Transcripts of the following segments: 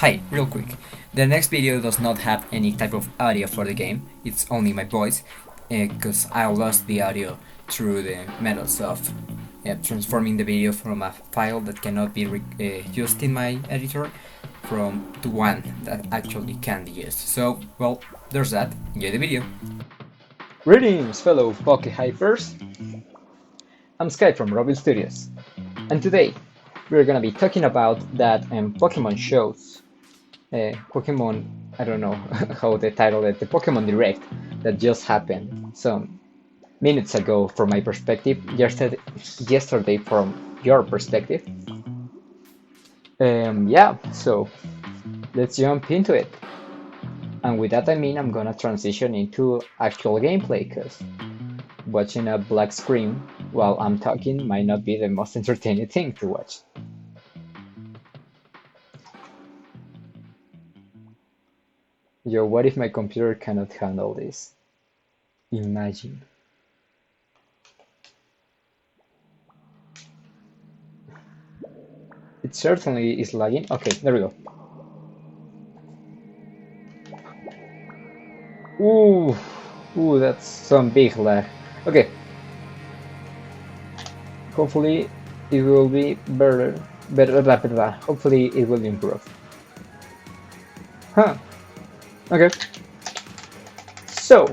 Hi, real quick. The next video does not have any type of audio for the game, it's only my voice, because I lost the audio through the methods of transforming the video from a file that cannot be used in my editor to one that actually can be used. So, well, there's that. Enjoy the video. Greetings, fellow Poke Hypers! I'm Sky from Robin Studios, and today we're gonna be talking about that Pokemon shows. Pokemon, I don't know how they title it, the Pokemon Direct that just happened some minutes ago from my perspective, yesterday from your perspective. Yeah, so let's jump into it. And with that I mean I'm gonna transition into actual gameplay, because watching a black screen while I'm talking might not be the most entertaining thing to watch. Yo, what if my computer cannot handle this? Imagine. It certainly is lagging. Okay, there we go. Ooh, that's some big lag. Okay. Hopefully it will be better. Hopefully it will improve. Huh. Okay. So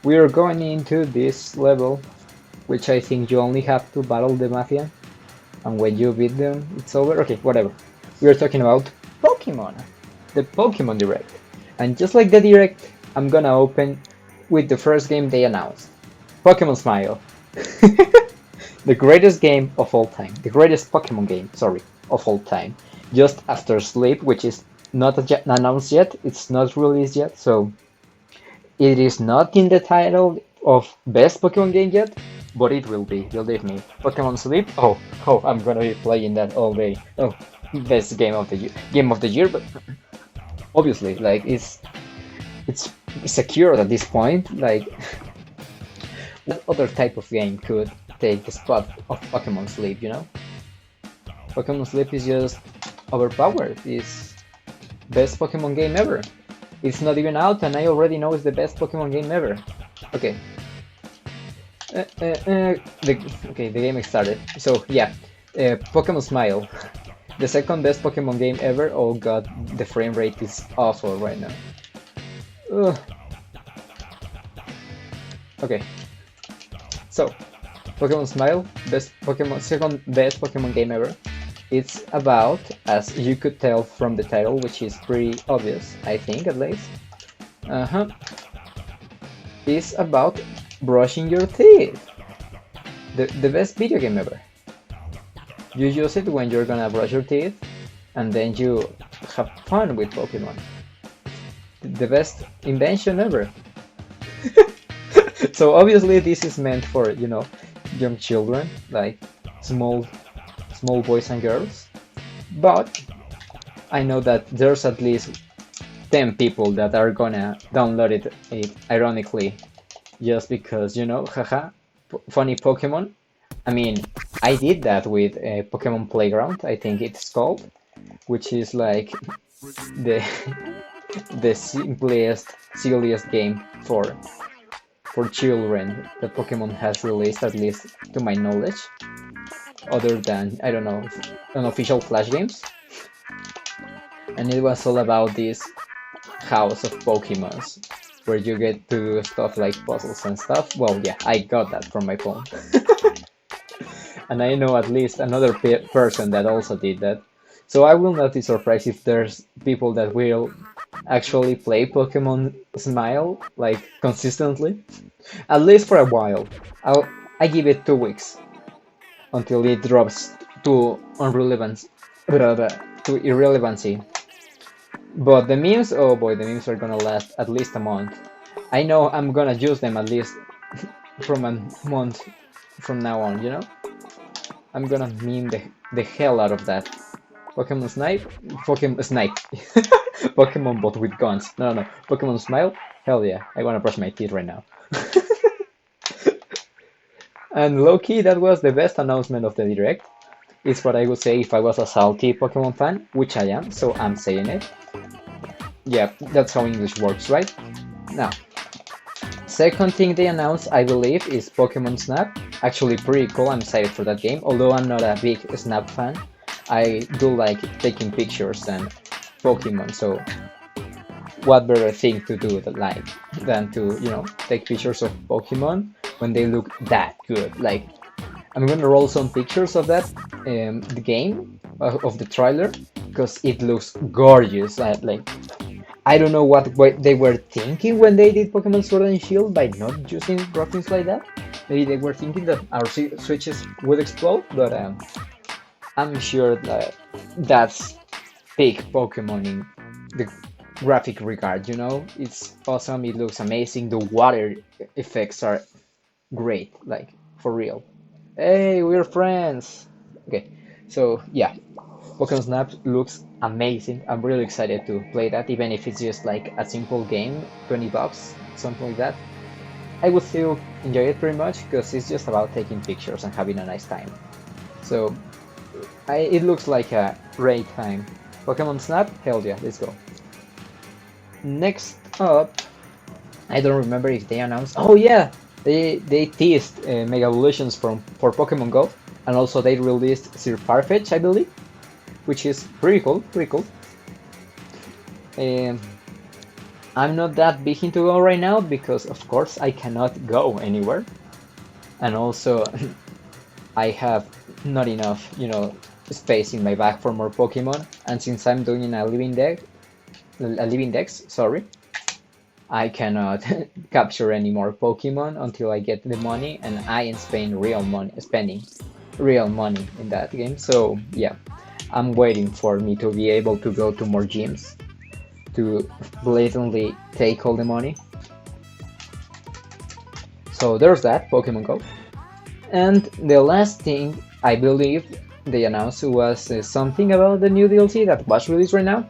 we are going into this level, which I think you only have to battle the Mafia, and when you beat them, it's over. Okay, whatever. We are talking about Pokemon, the Pokemon Direct. And just like the Direct, I'm gonna open with the first game they announced, Pokemon Smile. The greatest game of all time. The greatest Pokemon game, sorry, of all time. Just after Sleep, which is not announced yet, it's not released yet, so it is not in the title of best Pokemon game yet, but it will be, believe me. Pokemon Sleep, oh, I'm gonna be playing that all day. Oh, best game of the year, but obviously, like, it's secure at this point. Like, what other type of game could take the spot of Pokemon Sleep, you know? Pokemon Sleep is just overpowered. It's best Pokemon game ever. It's not even out and I already know it's the best Pokemon game ever. Okay. The game started. So yeah, Pokemon Smile. The second best Pokemon game ever. Oh god, the frame rate is awful right now. Ugh. Okay. So, Pokemon Smile, second best Pokemon game ever. It's about, as you could tell from the title, which is pretty obvious, I think at least. It's about brushing your teeth. The best video game ever. You use it when you're gonna brush your teeth, and then you have fun with Pokemon. The best invention ever. So obviously this is meant for, you know, young children, like small boys and girls. But I know that there's at least 10 people that are gonna download it ironically, just because, you know, haha, funny Pokemon. I mean, I did that with Pokemon Playground, I think it's called, which is like the the simplest, silliest game for children that Pokemon has released, at least to my knowledge, other than, I don't know, unofficial Flash games. And it was all about this house of Pokemons, where you get to do stuff like puzzles and stuff. Well, yeah, I got that from my phone. And I know at least another person that also did that. So I will not be surprised if there's people that will actually play Pokemon Smile, like, consistently. At least for a while. I give it 2 weeks until it drops to irrelevancy. But the memes, oh boy, the memes are gonna last at least a month. I know I'm gonna use them at least from a month from now on, you know? I'm gonna meme the hell out of that. Pokemon Snipe. Pokemon bot with guns. No. Pokemon Smile? Hell yeah, I wanna brush my teeth right now. And low-key, that was the best announcement of the Direct. It's what I would say if I was a salty Pokemon fan, which I am, so I'm saying it. Yeah, that's how English works, right? Now, second thing they announced, I believe, is Pokemon Snap. Actually, pretty cool. I'm excited for that game. Although I'm not a big Snap fan, I do like taking pictures and Pokemon. So, what better thing to do than to take pictures of Pokemon when they look that good? Like, I'm gonna roll some pictures of that, the game of the trailer, because it looks gorgeous. Like I don't know what they were thinking when they did Pokemon Sword and Shield by not using rockets like that. Maybe they were thinking that our switches would explode, but I'm sure that that's big Pokemon in the graphic regard. It's awesome. It looks amazing. The water effects are great, like for real. Hey, we're friends. Okay, so yeah, Pokemon Snap looks amazing. I'm really excited to play that, even if it's just like a simple game, $20, something like that. I would still enjoy it pretty much because it's just about taking pictures and having a nice time. So it looks like a great time. Pokemon Snap, hell yeah, let's go. Next up, I don't remember if they announced. Oh yeah, they teased Mega Evolutions for Pokemon Go, and also they released Sir Farfetch, I believe, which is pretty cool, pretty cool. I'm not that big into Go right now because, of course, I cannot go anywhere, and also I have not enough, space in my bag for more Pokemon. And since I'm doing a living dex, sorry, I cannot capture any more Pokemon until I get the money, and I am spending real money in that game. So yeah, I'm waiting for me to be able to go to more gyms to blatantly take all the money. So there's that, Pokemon Go. And the last thing I believe they announced was something about the new DLC that was released right now,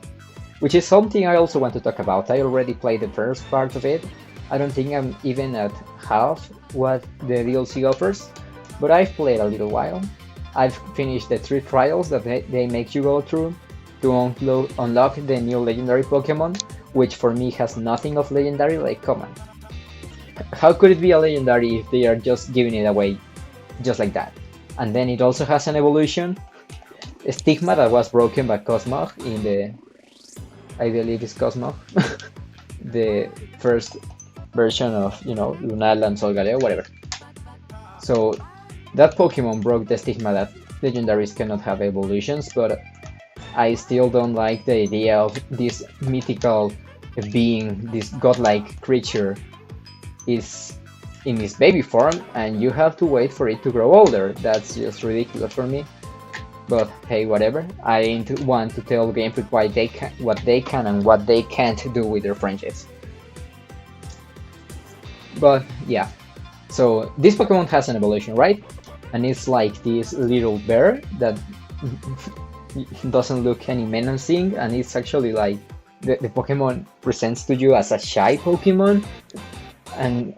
which is something I also want to talk about. I already played the first part of it. I don't think I'm even at half what the DLC offers, but I've played a little while. I've finished the 3 trials that they make you go through to unlock the new legendary Pokemon, which for me has nothing of legendary. Like, come on. How could it be a legendary if they are just giving it away just like that? And then it also has an evolution, a Stigma, that was broken by Cosmog in the, I believe it's Cosmog, the first version of, Lunala and Solgaleo, whatever. So that Pokemon broke the stigma that legendaries cannot have evolutions, but I still don't like the idea of this mythical being, this godlike creature is in its baby form and you have to wait for it to grow older. That's just ridiculous for me. But hey, whatever. I want to tell Game Freak what they can and what they can't do with their franchise. But yeah, so this Pokemon has an evolution, right? And it's like this little bear that doesn't look any menacing, and it's actually like the Pokemon presents to you as a shy Pokemon and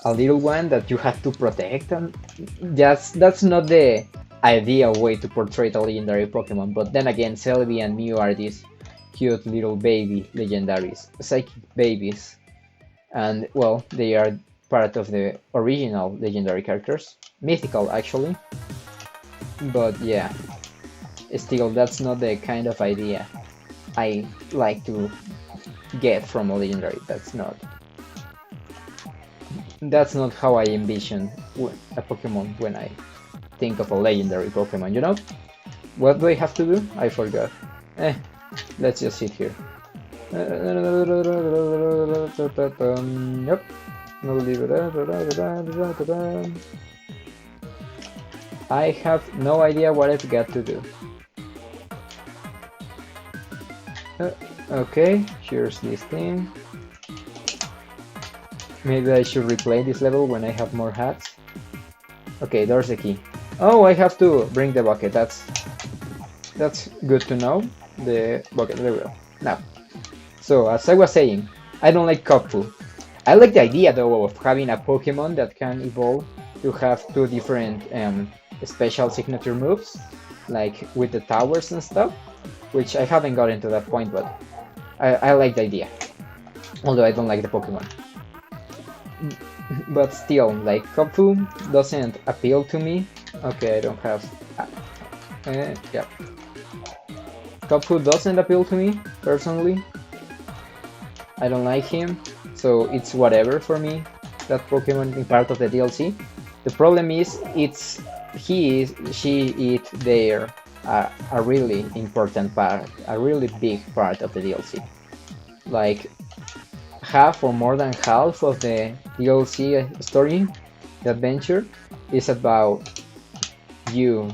a little one that you have to protect, and that's not the ideal way to portray a legendary Pokemon. But then again, Celebi and Mew are these cute little baby legendaries, psychic babies, and well, they are part of the original legendary characters, mythical actually. But yeah, still, that's not the kind of idea I like to get from a legendary. That's not how I envision a Pokemon when I think of a legendary Pokemon, What do I have to do? I forgot. Let's just sit here. Yep. I have no idea what I've got to do. Okay, here's this thing. Maybe I should replay this level when I have more hats. Okay, there's the key. Oh, I have to bring the bucket. That's good to know. The bucket, there we go. Now, so as I was saying, I don't like Kopu. I like the idea though of having a Pokemon that can evolve to have 2 different special signature moves, like with the towers and stuff, which I haven't gotten to that point, but I like the idea. Although I don't like the Pokemon. But still, like, Kopu doesn't appeal to me. Okay, I don't have... yeah. Kopu doesn't appeal to me, personally. I don't like him, so it's whatever for me, that Pokemon in part of the DLC. The problem is, she is there a really important part, a really big part of the DLC. Like, half or more than half of the DLC story, the adventure, is about you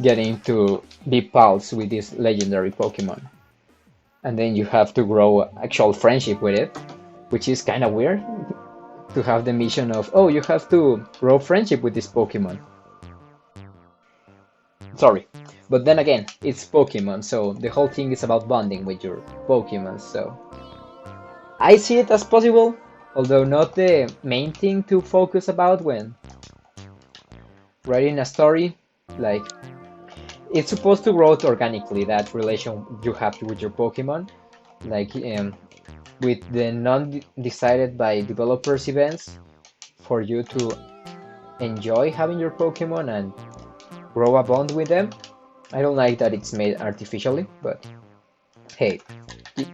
getting to be pals with this legendary Pokemon. And then you have to grow actual friendship with it, which is kind of weird to have the mission of, oh, you have to grow friendship with this Pokemon. Sorry. But then again, it's Pokemon, so the whole thing is about bonding with your Pokemon, so I see it as possible, although not the main thing to focus about when writing a story. Like, it's supposed to grow organically, that relation you have with your Pokemon, like with the non-decided by developers events, for you to enjoy having your Pokemon and grow a bond with them. I don't like that it's made artificially, but hey,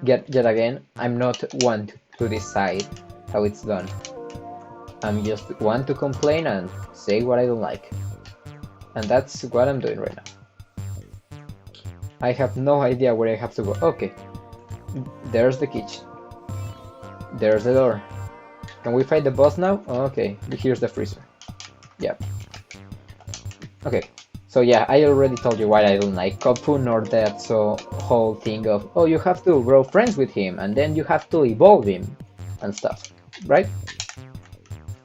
yet again, I'm not one to decide how it's done. I'm just one to complain and say what I don't like. And that's what I'm doing right now. I have no idea where I have to go. Okay, there's the kitchen. There's the door. Can we fight the boss now? Okay, here's the freezer. Yep. Okay, so yeah, I already told you why I don't like Kopu, nor that whole thing of, oh, you have to grow friends with him, and then you have to evolve him, and stuff, right?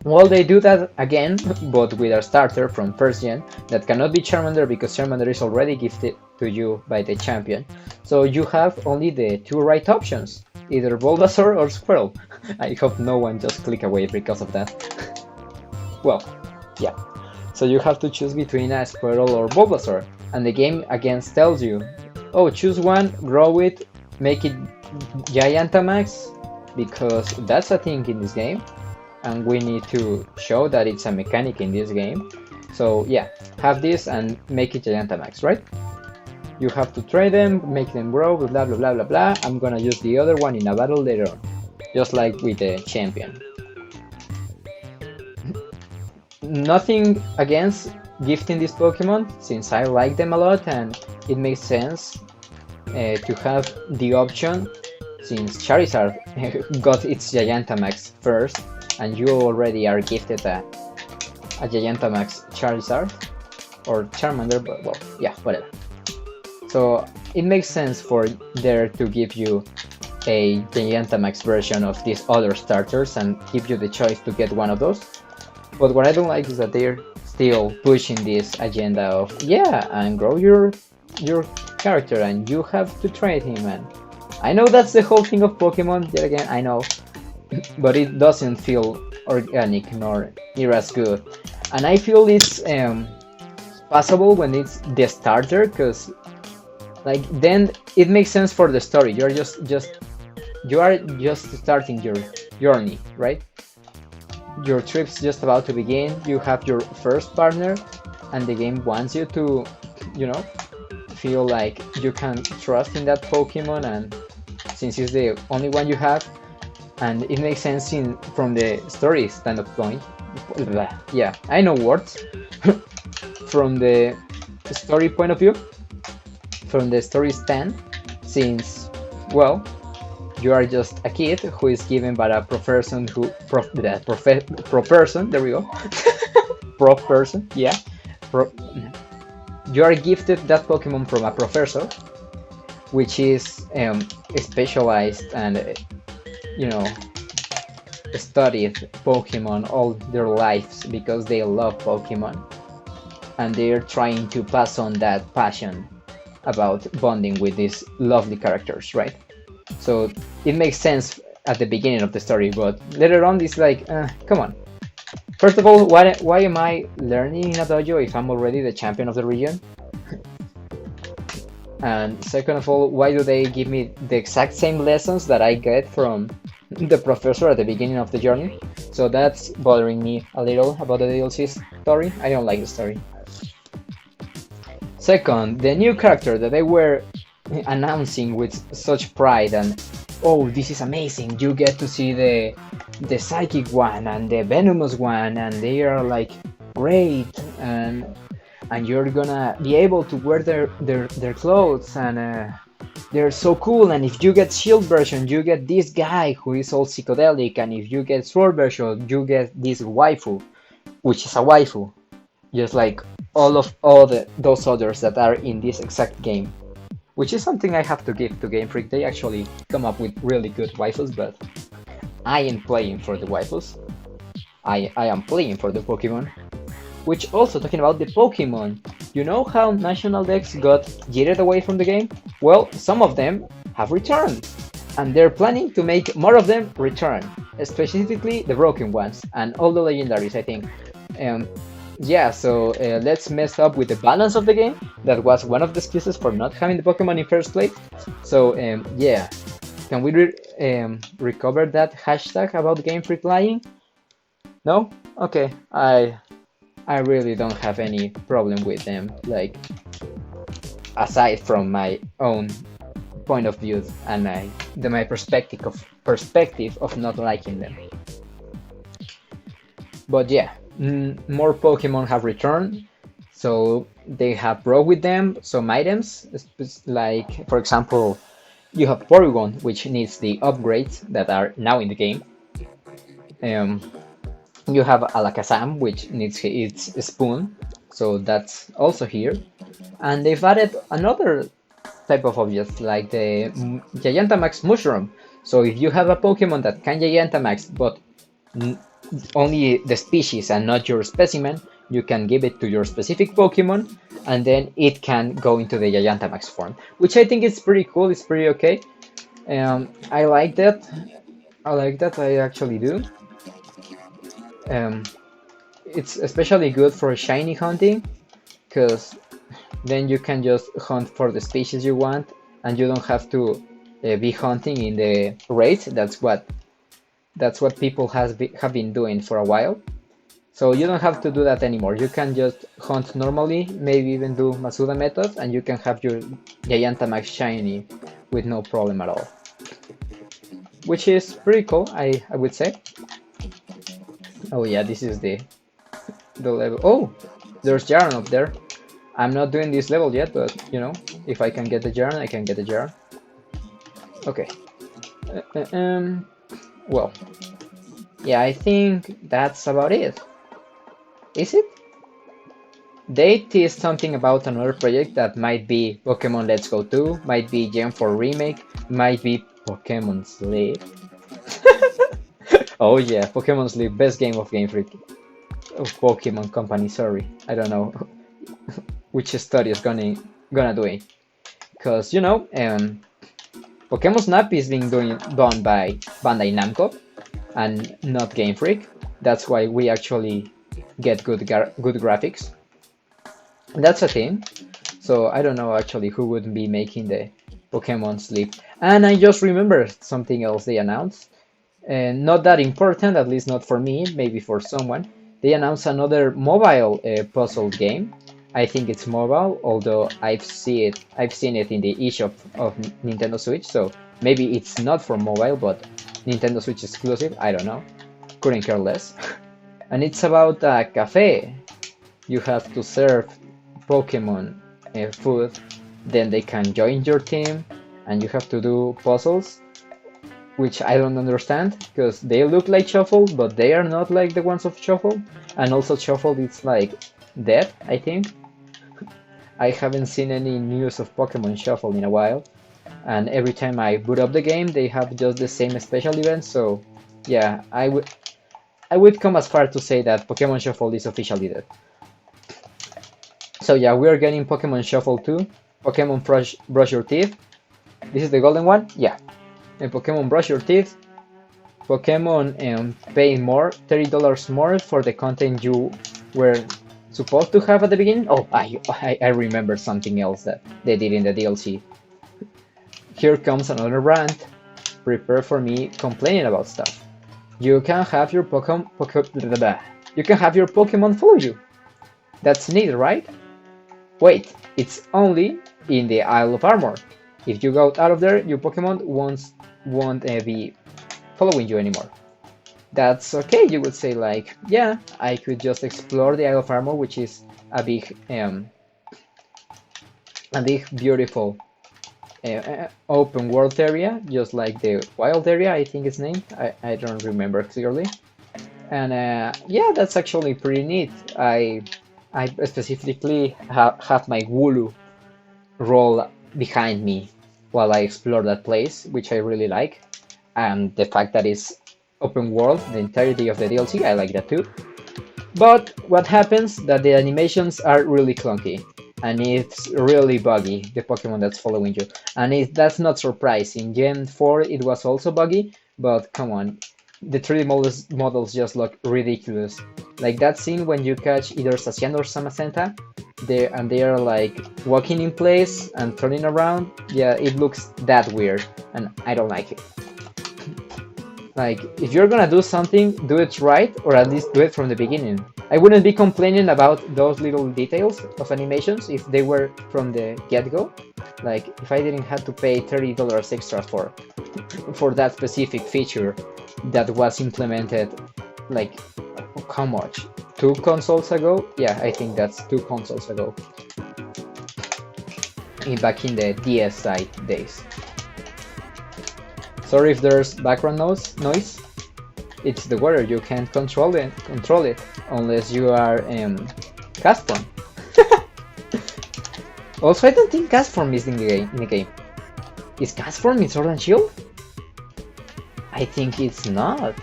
Well, they do that again, but with a starter from first gen that cannot be Charmander because Charmander is already gifted to you by the champion. So you have only the two right options, either Bulbasaur or Squirtle. I hope no one just click away because of that. Well, yeah. So you have to choose between a Squirtle or Bulbasaur, and the game again tells you, oh, choose one, grow it, make it Gigantamax, because that's a thing in this game. And we need to show that it's a mechanic in this game. So yeah, have this and make it Gigantamax, right? You have to trade them, make them grow, blah blah blah blah blah. I'm gonna use the other one in a battle later on, just like with the champion. Nothing against gifting this Pokemon, since I like them a lot and it makes sense to have the option, since Charizard got its Gigantamax first, and you already are gifted a Gigantamax Charizard, or Charmander, but well, yeah, whatever. So it makes sense for there to give you a Gigantamax version of these other starters and give you the choice to get one of those. But what I don't like is that they're still pushing this agenda of, yeah, and grow your character and you have to trade him, and I know that's the whole thing of Pokemon, yet again, I know, but it doesn't feel organic nor near as good. And I feel it's possible when it's the starter, because like then it makes sense for the story. You are just starting your journey, right? Your trip's just about to begin. You have your first partner, and the game wants you to, you know, feel like you can trust in that Pokemon, and since it's the only one you have, and it makes sense from the story standpoint. Yeah, I know words. From the story point of view, from the story stand, since, well, you are just a kid who is given by a person who person. There we go. Person, yeah. You are gifted that Pokemon from a professor, which is specialized and studied Pokemon all their lives because they love Pokemon, and they're trying to pass on that passion about bonding with these lovely characters, right? So it makes sense at the beginning of the story, but later on it's like, come on. First of all, why am I learning in a dojo if I'm already the champion of the region? And second of all, why do they give me the exact same lessons that I get from the professor at the beginning of the journey? So that's bothering me a little about the DLC story. I don't like the story. Second, the new character that they were announcing with such pride and oh, this is amazing! You get to see the psychic one and the venomous one, and they are like great, and you're gonna be able to wear their clothes, and they're so cool. And if you get shield version, you get this guy who is all psychedelic, and if you get sword version, you get this waifu, which is a waifu, just like those others that are in this exact game. Which is something I have to give to Game Freak. They actually come up with really good waifus, but I am playing for the waifus. I am playing for the Pokemon. Which also, talking about the Pokemon, you know how National Dex got yeeted away from the game? Well, some of them have returned, and they're planning to make more of them return, specifically the broken ones, and all the legendaries, I think. Yeah, so let's mess up with the balance of the game. That was one of the excuses for not having the Pokemon in first place. So yeah, can we recover that hashtag about Game Freak lying? No? Okay, I really don't have any problem with them, like, aside from my own point of view and my perspective of not liking them. But yeah, more Pokemon have returned, so they have brought with them some items, like for example, you have Porygon, which needs the upgrades that are now in the game. Um, you have Alakazam, which needs its spoon, so that's also here. And they've added another type of object, like the Gigantamax Mushroom. So if you have a Pokemon that can Gigantamax, but only the species and not your specimen, you can give it to your specific Pokemon, and then it can go into the Gigantamax form, which I think is pretty cool. It's pretty okay. I like that. I actually do. It's especially good for shiny hunting, because then you can just hunt for the species you want, and you don't have to be hunting in the raids. That's what people have been doing for a while. So you don't have to do that anymore. You can just hunt normally, maybe even do Masuda method, and you can have your Gigantamax shiny with no problem at all. Which is pretty cool, I would say. Oh yeah, this is the level. Oh, there's Jaron up there. I'm not doing this level yet, but you know, if I can get the Jaron, I can get the Jaron. Okay. Well, yeah, I think that's about it. Is it? They teased something about another project that might be Pokemon Let's Go 2, might be Gen 4 Remake, might be Pokemon Sleep. Oh yeah, Pokemon Sleep, best game of Game Freak. Oh, Pokemon Company, sorry. I don't know which study is gonna do it. Because, you know, Pokemon Snap is being done by Bandai Namco and not Game Freak. That's why we actually get good graphics. That's a thing. So I don't know actually who would be making the Pokemon Sleep. And I just remembered something else they announced. Not that important, at least not for me, maybe for someone. They announced another mobile puzzle game. I think it's mobile, although I've seen it in the eShop of Nintendo Switch, so maybe it's not for mobile, but Nintendo Switch exclusive, I don't know. Couldn't care less. And it's about a cafe. You have to serve Pokemon food, then they can join your team, and you have to do puzzles, which I don't understand, because they look like Shuffle, but they are not like the ones of Shuffle, and also Shuffle is like dead, I think. I haven't seen any news of Pokemon Shuffle in a while, and every time I boot up the game, they have just the same special events, so yeah, I would come as far to say that Pokemon Shuffle is officially dead. So yeah, we are getting Pokemon Shuffle 2, Pokemon Brush Your Teeth. This is the golden one? Yeah. And Pokemon Brush Your Teeth, Pokemon pay more, $30 more for the content you were supposed to have at the beginning. Oh, I remember something else that they did in the DLC. Here comes another rant. Prepare for me complaining about stuff. You can have your you can have your Pokemon follow you. That's neat, right? Wait, it's only in the Isle of Armor. If you go out of there, your Pokemon won't be following you anymore. That's okay, you would say, like, yeah, I could just explore the Isle of Armor, which is a big beautiful open world area, just like the wild area, I think it's named. I don't remember clearly. And yeah, that's actually pretty neat. I specifically have my Wooloo roll behind me while I explore that place, which I really like. And the fact that it's open world the entirety of the DLC, I like that too. But what happens that the animations are really clunky and it's really buggy, the Pokemon that's following you. And that's not surprising. Gen 4 it was also buggy, but come on, the 3D models just look ridiculous. Like that scene when you catch either Sacian or Samacenta, they are like walking in place and turning around. Yeah, it looks that weird, and I don't like it. Like, if you're gonna do something, do it right, or at least do it from the beginning. I wouldn't be complaining about those little details of animations if they were from the get-go. Like, if I didn't have to pay $30 extra for that specific feature that was implemented, like, how much? 2 consoles ago? Yeah, I think that's 2 consoles ago. Back in the DS side days. Sorry if there's background noise. It's the weather. You can't control it unless you are Castform. Also, I don't think Castform is in the game. Is Castform in Sword and Shield? I think it's not.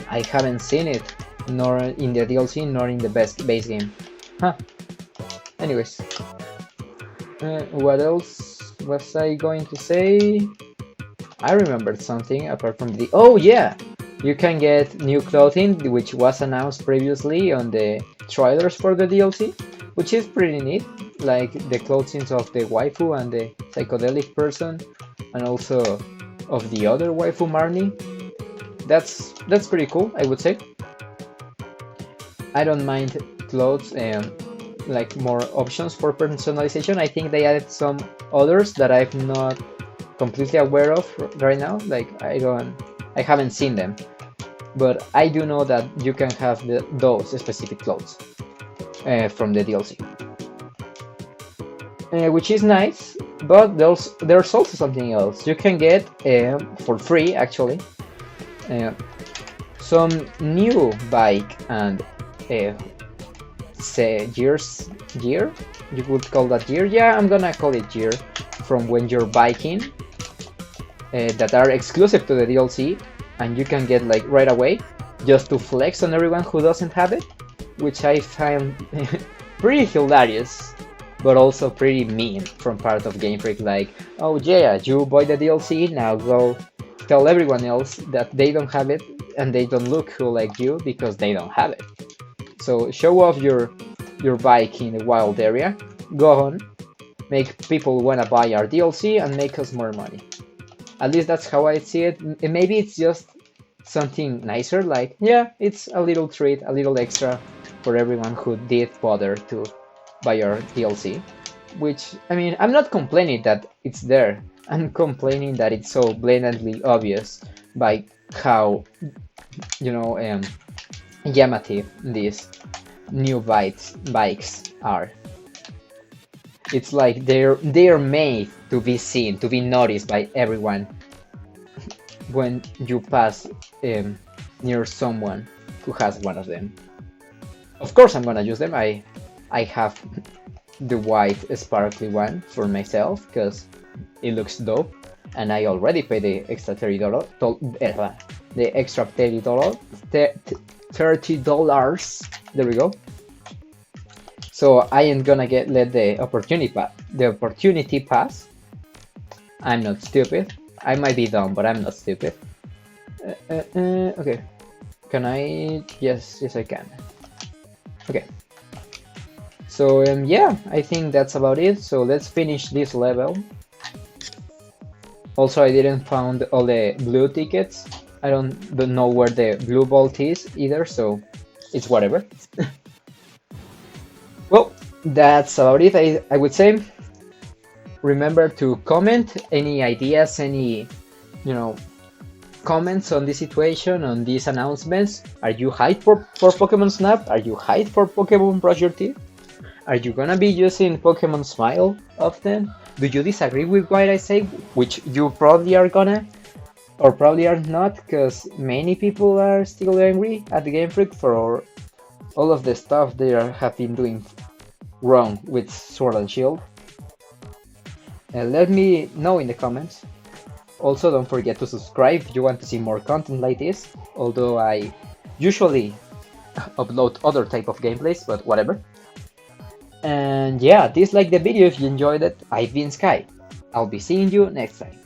I haven't seen it, nor in the DLC, nor in the base game. Huh. Anyways, what else was I going to say? I remembered something apart from the... Oh yeah! You can get new clothing, which was announced previously on the trailers for the DLC, which is pretty neat. Like the clothing of the waifu and the psychedelic person, and also of the other waifu Marnie. That's pretty cool, I would say. I don't mind clothes and like more options for personalization. I think they added some others that I'm not completely aware of right now. Like I haven't seen them, but I do know that you can have those specific clothes from the DLC, which is nice. But there's also something else you can get for free, actually. Some new bike and say gear, you would call that gear. Yeah, I'm gonna call it gear from when you're biking. That are exclusive to the DLC, and you can get like right away, just to flex on everyone who doesn't have it, which I find pretty hilarious, but also pretty mean from part of Game Freak. Like, oh yeah, you buy the DLC, now go tell everyone else that they don't have it, and they don't look cool like you because they don't have it. So show off your bike in the wild area, go on, make people wanna buy our DLC and make us more money. At least that's how I see it. And maybe it's just something nicer, like, yeah, it's a little treat, a little extra for everyone who did bother to buy our DLC. Which, I mean, I'm not complaining that it's there. I'm complaining that it's so blatantly obvious by how, Yamative these new bikes are. It's like they're made to be seen, to be noticed by everyone when you pass near someone who has one of them. Of course I'm gonna use them. I have the white sparkly one for myself because it looks dope, and I already paid the extra $30. The extra $30. $30. There we go. So I ain't gonna let the opportunity pass. I'm not stupid. I might be dumb, but I'm not stupid. Okay. Can I? Yes, I can. Okay. So yeah, I think that's about it. So let's finish this level. Also, I didn't found all the blue tickets. I don't know where the blue vault is either, so it's whatever. Well, that's about it, I would say. Remember to comment any ideas, any, you know, comments on this situation, on these announcements. Are you hyped for Pokemon Snap? Are you hyped for Pokemon Brush Your Teeth? Are you gonna be using Pokemon Smile often? Do you disagree with what I say? Which you probably are gonna, or probably are not, because many people are still angry at Game Freak for all of the stuff they have been doing wrong with Sword and Shield. Let me know in the comments. Also, don't forget to subscribe if you want to see more content like this, although I usually upload other type of gameplays, but whatever. And yeah, dislike the video if you enjoyed it. I've been Sky. I'll be seeing you next time.